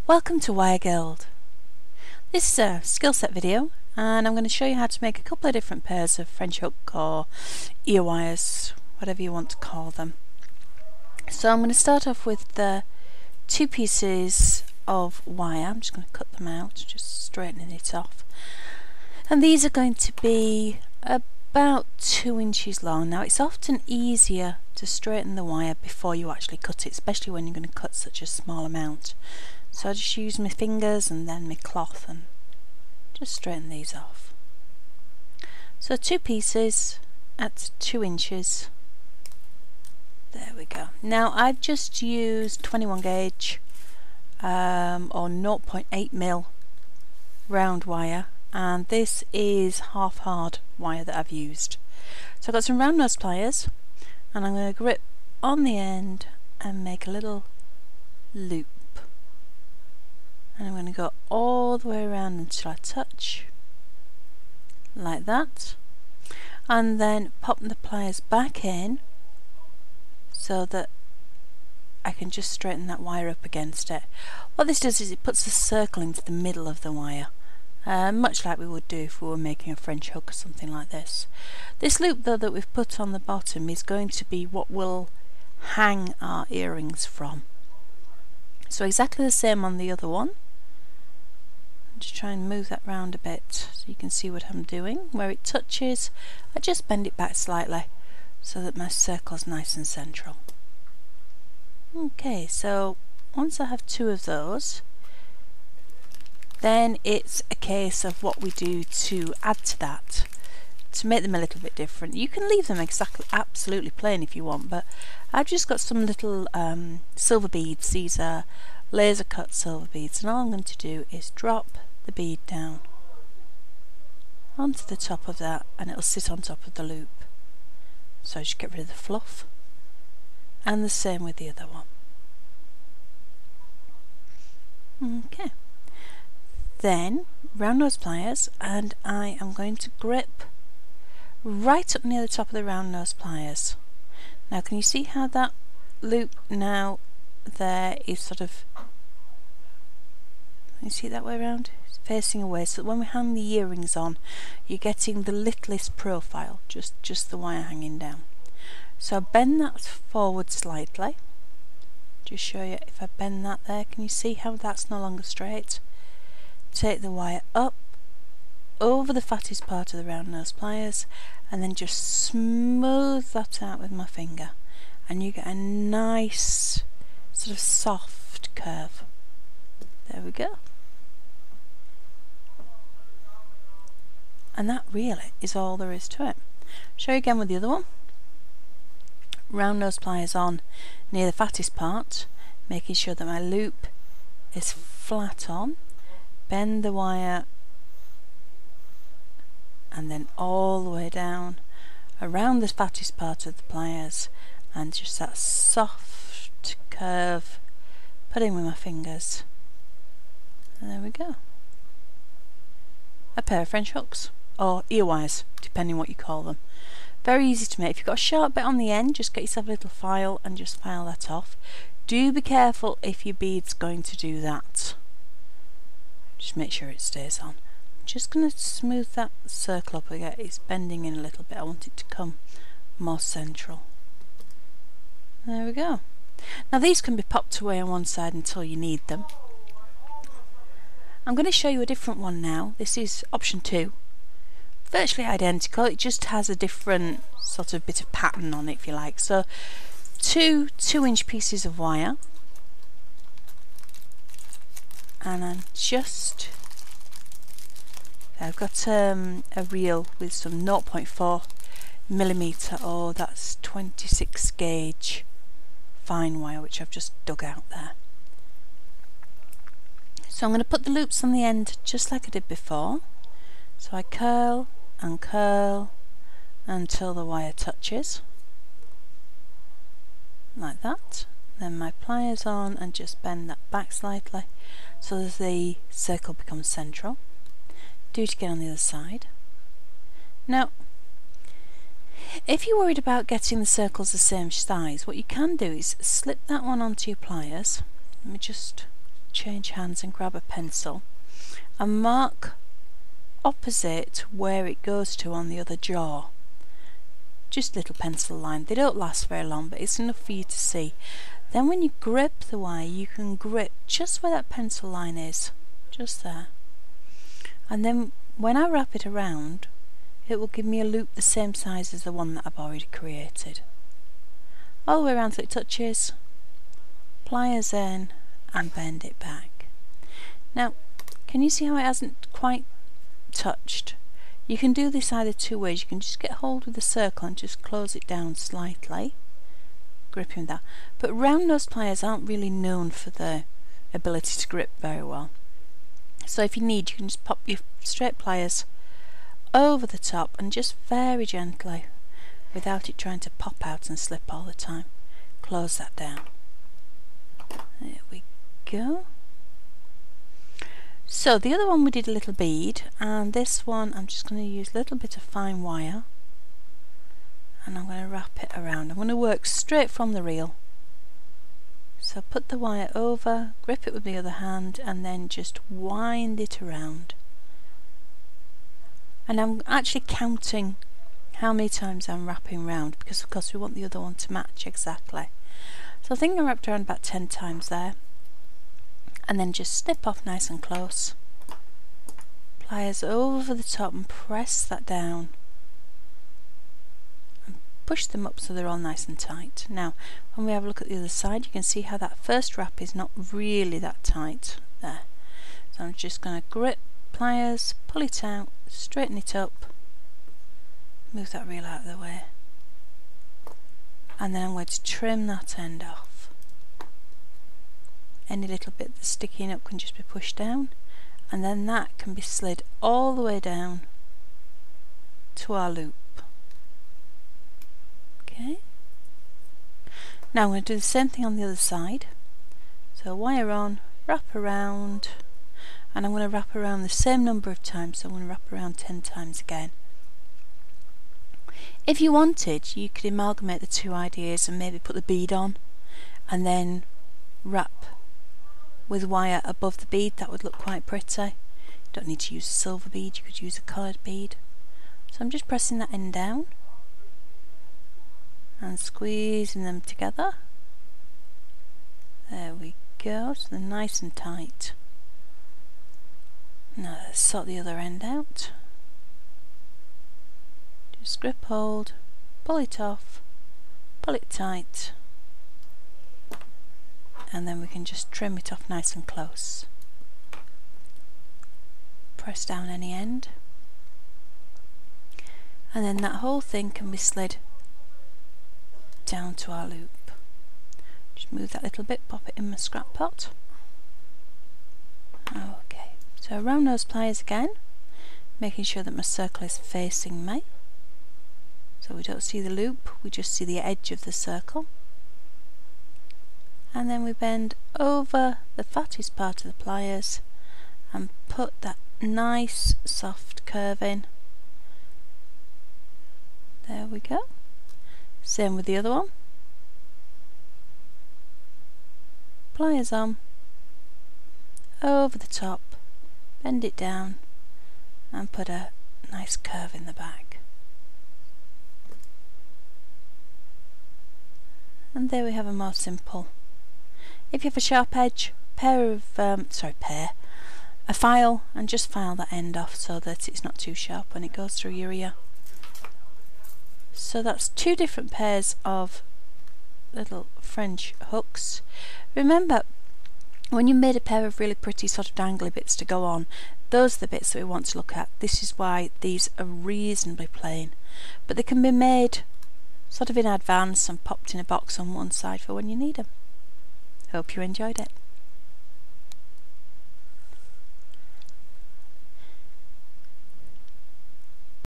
Welcome to Wire Guild. This is a skill set video and I'm going to show you how to make a couple of different pairs of French hook or ear wires, whatever you want to call them. So I'm going to start off with the two pieces of wire. I'm just going to cut them out, just straightening it off. And these are going to be about 2 inches long. Now it's often easier to straighten the wire before you actually cut it, especially when you're going to cut such a small amount. So I just use my fingers and then my cloth and just straighten these off. So 2 pieces at 2 inches. There we go. Now I've just used 21 gauge or 0.8mm round wire, and this is half hard wire that I've used. So I've got some round nose pliers and I'm going to grip on the end and make a little loop. And I'm going to go all the way around until I touch, like that, and then pop the pliers back in so that I can just straighten that wire up against it. What this does is it puts a circle into the middle of the wire, much like we would do if we were making a French hook or something like this. This loop though that we've put on the bottom is going to be what we'll hang our earrings from. So exactly the same on the other one. Just try and move that round a bit so you can see what I'm doing. Where it touches, I just bend it back slightly so that my circle's nice and central. Okay, so once I have 2 of those, then it's a case of what we do to add to that, to make them a little bit different. You can leave them absolutely plain if you want, but I've just got some little silver beads. These are laser cut silver beads, and all I'm going to do is drop the bead down onto the top of that, and it'll sit on top of the loop. So I just get rid of the fluff, and the same with the other one. Okay, then round nose pliers, and I am going to grip right up near the top of the round nose pliers. Now can you see how that loop now there is sort of, you see it that way around? It's facing away, so that when we hang the earrings on you're getting the littlest profile, just the wire hanging down. So I bend that forward slightly. Just show you, if I bend that there, can you see how that's no longer straight? Take the wire up over the fattest part of the round nose pliers and then just smooth that out with my finger, and you get a nice sort of soft curve. There we go. And that really is all there is to it. Show you again with the other one. Round nose pliers on near the fattest part, making sure that my loop is flat on. Bend the wire and then all the way down around the fattest part of the pliers, and just that soft curve put in with my fingers. And there we go. A pair of French hooks, or ear wires, depending what you call them. Very easy to make. If you've got a sharp bit on the end, just get yourself a little file and just file that off. Do be careful if your bead's going to do that. Just make sure it stays on. I'm just going to smooth that circle up again. It's bending in a little bit. I want it to come more central. There we go. Now these can be popped away on one side until you need them. I'm going to show you a different one now. This is option 2. Virtually identical, it just has a different sort of bit of pattern on it, if you like. So 2 2-inch pieces of wire, and I'm just, I've got a reel with some 0.4mm, or that's 26 gauge fine wire, which I've just dug out there. So I'm going to put the loops on the end just like I did before. So I curl and curl until the wire touches, like that. Then my pliers on and just bend that back slightly so that the circle becomes central. Do it again on the other side. Now if you're worried about getting the circles the same size, what you can do is slip that one onto your pliers. Let me just change hands and grab a pencil and mark opposite where it goes to on the other jaw. Just a little pencil line. They don't last very long, but it's enough for you to see. Then when you grip the wire, you can grip just where that pencil line is, just there. And then when I wrap it around, it will give me a loop the same size as the one that I've already created. All the way around till it touches, pliers in and bend it back. Now, can you see how it hasn't quite touched? You can do this either two ways. You can just get hold of the circle and just close it down slightly, gripping that. But round nose pliers aren't really known for their ability to grip very well. So if you need, you can just pop your straight pliers over the top and just very gently, without it trying to pop out and slip all the time, close that down. There we go. So the other one we did a little bead, and this one I'm just going to use a little bit of fine wire and I'm going to wrap it around. I'm going to work straight from the reel. So put the wire over, grip it with the other hand and then just wind it around. And I'm actually counting how many times I'm wrapping round, because of course we want the other one to match exactly. So I think I wrapped around about 10 times there. And then just snip off nice and close. Pliers over the top and press that down. And push them up so they're all nice and tight. Now, when we have a look at the other side, you can see how that first wrap is not really that tight there. So I'm just going to grip pliers, pull it out, straighten it up, move that reel out of the way, and then I'm going to trim that end off. Any little bit that's sticking up can just be pushed down, and then that can be slid all the way down to our loop. Okay. Now I'm going to do the same thing on the other side. So wire on, wrap around, and I'm going to wrap around the same number of times, so I'm going to wrap around 10 times again. If you wanted, you could amalgamate the two ideas and maybe put the bead on and then wrap with wire above the bead. That would look quite pretty. You don't need to use a silver bead, you could use a coloured bead. So I'm just pressing that end down and squeezing them together. There we go, so they're nice and tight. Now let's sort the other end out. Just grip hold, pull it off, pull it tight, and then we can just trim it off nice and close. Press down any end, and then that whole thing can be slid down to our loop. Just move that little bit, pop it in my scrap pot. Okay, so round nose pliers again, making sure that my circle is facing me. So we don't see the loop, we just see the edge of the circle. And then we bend over the fattest part of the pliers and put that nice soft curve in. There we go. Same with the other one. Pliers on, over the top, bend it down and put a nice curve in the back. And there we have a more simple. If you have a sharp edge, a file, and just file that end off so that it's not too sharp when it goes through your ear. So that's two different pairs of little French hooks. Remember, when you made a pair of really pretty sort of dangly bits to go on, those are the bits that we want to look at. This is why these are reasonably plain, but they can be made sort of in advance and popped in a box on one side for when you need them. Hope you enjoyed it.